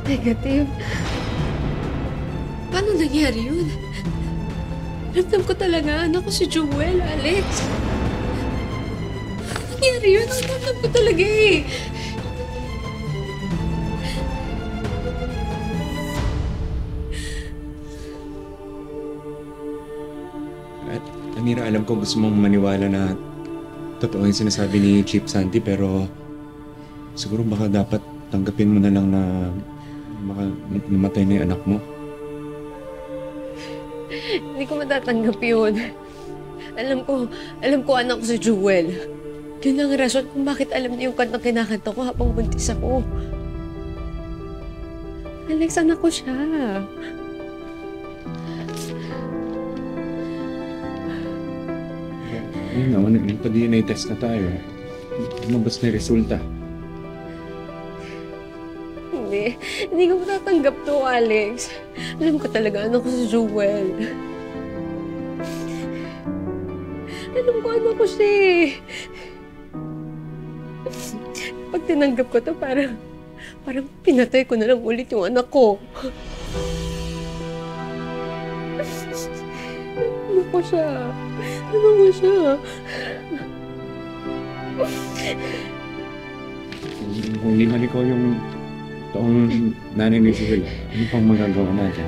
Negative? Paano nangyari yun? Ramdam ko talaga anak ko si Jewel, Alex. Paano nangyari yun? Ang ramdam ko talaga eh. At Amira, alam ko gusto mong maniwala na totoo yung sinasabi ni Chief Santi, pero siguro baka dapat tanggapin mo na lang na baka namatay na yung anak mo. Hindi ko matatanggap yun. Alam ko anak ko si Jewel. Yun ang rason kung bakit alam niya yung kantang kinakanta ko habang buntis ako. Alex, anak ko siya. Ayun na, nagpa-DNA test na tayo. Lumabas na yung resulta. Hindi ko matatanggap to, Alex. Alam ko talaga anak ko si Jewel. Alam ko anak ko siya eh. Pag tinanggap ko to, parang pinatay ko na lang ulit yung anak ko. Ano ko siya? Ano ko siya? Kung hindi man ikaw yung toong nanay ni Jewel, ano pang magagawa natin?